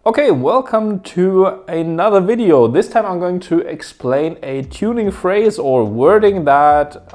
Okay, welcome to another video. This time I'm going to explain a tuning phrase or wording that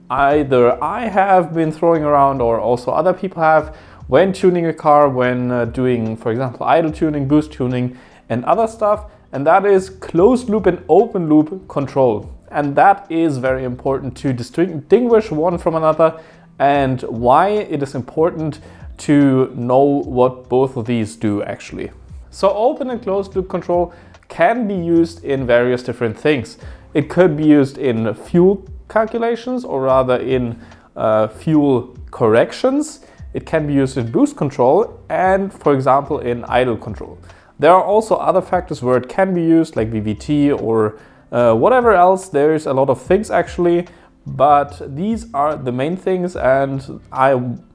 either I have been throwing around or also other people have when tuning a car, when doing, for example, idle tuning, boost tuning and other stuff. And that is closed loop and open loop control. And that is very important to distinguish one from another and why it is important to know what both of these do actually. So open and closed loop control can be used in various different things. It could be used in fuel calculations or rather in fuel corrections. It can be used in boost control and, for example, in idle control. There are also other factors where it can be used like VVT or whatever else. There's a lot of things actually, but these are the main things and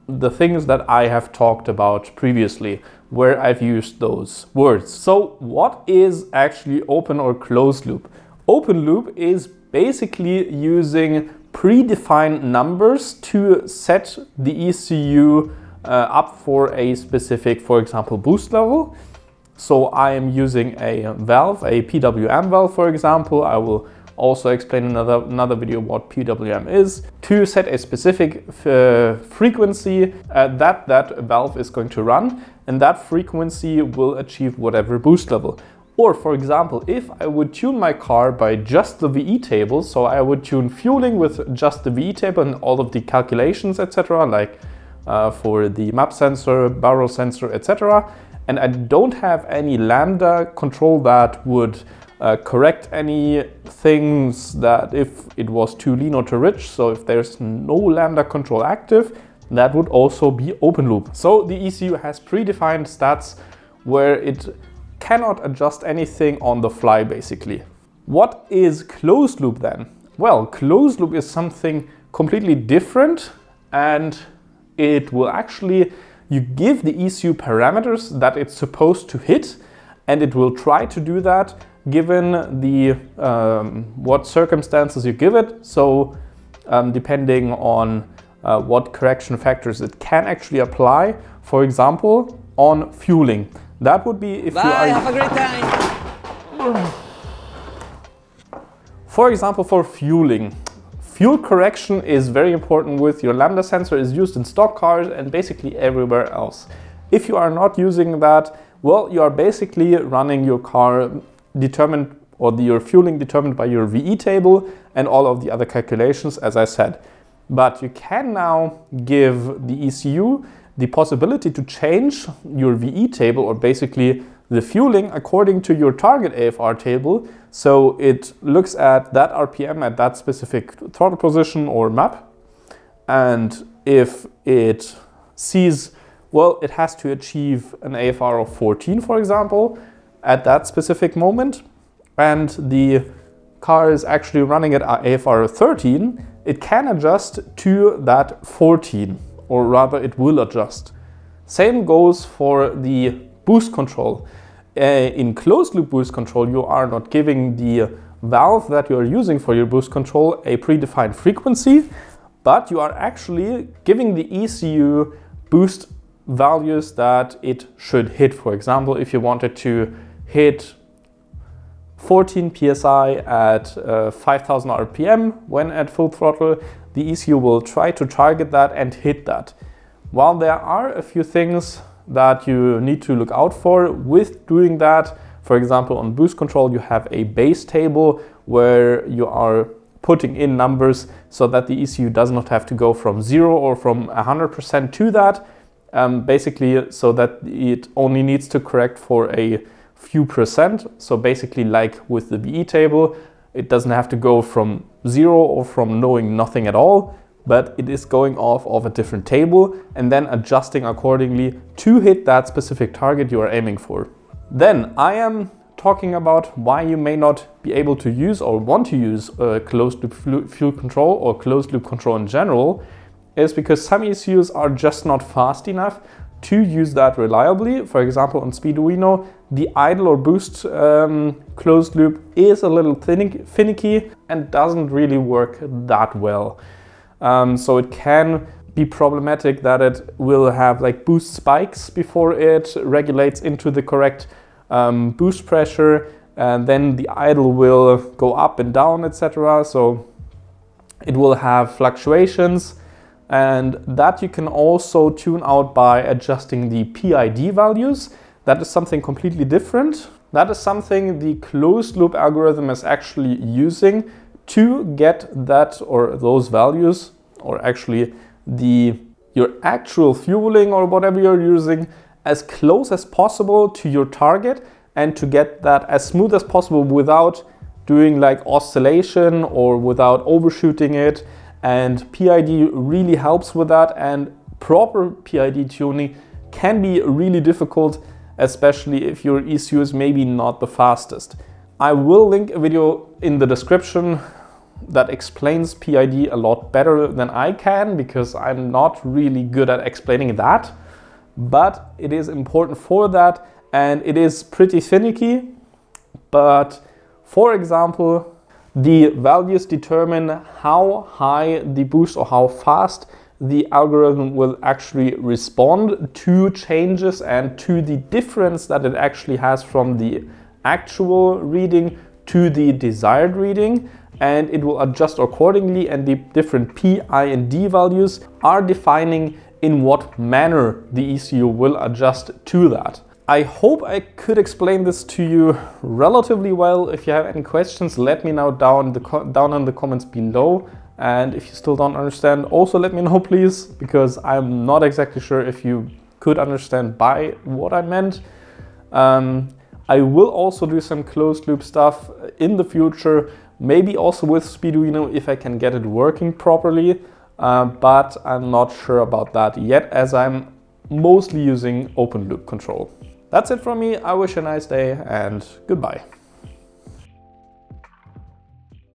the things that I have talked about previously where I've used those words. So what is actually open or closed loop? Open loop is basically using predefined numbers to set the ECU up for a specific, for example, boost level. So I am using a valve, a PWM valve, for example. I will also explain in another video what PWM is, to set a specific frequency that valve is going to run, and that frequency will achieve whatever boost level. Or for example, if I would tune my car by just the VE table, so I would tune fueling with just the VE table and all of the calculations, etc., like for the map sensor, barrel sensor, etc., and I don't have any lambda control that would correct any things that if it was too lean or too rich. So if there's no lambda control active, that would also be open loop. So the ECU has predefined stats where it cannot adjust anything on the fly basically. What is closed loop then? Well, closed loop is something completely different, and it will actually, you give the ECU parameters that it's supposed to hit, and it will try to do that given the what circumstances you give it. So depending on what correction factors it can actually apply. For example, on fueling, that would be if you are, have a great time. For example, for fueling, fuel correction is very important with your lambda sensor is used in stock cars and basically everywhere else. If you are not using that, well, you are basically running your car determined, or your fueling determined by your VE table and all of the other calculations, as I said. But you can now give the ECU the possibility to change your VE table, or basically the fueling, according to your target AFR table. So it looks at that RPM at that specific throttle position or map. And if it sees, well, it has to achieve an AFR of 14, for example, at that specific moment, and the car is actually running at AFR 13, it can adjust to that 14, or rather it will adjust. Same goes for the boost control. In closed loop boost control, you are not giving the valve that you are using for your boost control a predefined frequency, but you are actually giving the ECU boost values that it should hit. For example, if you wanted to hit 14 psi at 5000 RPM when at full throttle, the ECU will try to target that and hit that. While there are a few things that you need to look out for with doing that, for example, on boost control, you have a base table where you are putting in numbers so that the ECU does not have to go from 0 or from 100% to that, basically so that it only needs to correct for a few percent. So basically, like with the VE table, it doesn't have to go from 0 or from knowing nothing at all, but it is going off of a different table and then adjusting accordingly to hit that specific target you are aiming for. Then I am talking about why you may not be able to use or want to use closed loop fuel control or closed loop control in general, is because some ECUs are just not fast enough to use that reliably. For example, on Speeduino, the idle or boost closed loop is a little finicky and doesn't really work that well. So it can be problematic that it will have like boost spikes before it regulates into the correct boost pressure, and then the idle will go up and down, etc. So it will have fluctuations, and that you can also tune out by adjusting the PID values. That is something completely different. That is something the closed loop algorithm is actually using to get that or those values, or actually your actual fueling or whatever you're using, as close as possible to your target, and to get that as smooth as possible without doing like oscillation or without overshooting it. And PID really helps with that, and proper PID tuning can be really difficult, especially if your ECU is maybe not the fastest. I will link a video in the description that explains PID a lot better than I can, because I'm not really good at explaining that, but it is important for that, and it is pretty finicky. But for example, the values determine how high the boost or how fast the algorithm will actually respond to changes and to the difference that it actually has from the actual reading to the desired reading, and it will adjust accordingly, and the different P, I and D values are defining in what manner the ECU will adjust to that. I hope I could explain this to you relatively well. If you have any questions, let me know down in the comments below. And if you still don't understand, also let me know, please, because I'm not exactly sure if you could understand by what I meant. I will also do some closed loop stuff in the future, maybe also with Speeduino if I can get it working properly, but I'm not sure about that yet, as I'm mostly using open loop control. That's it from me. I wish you a nice day, and goodbye.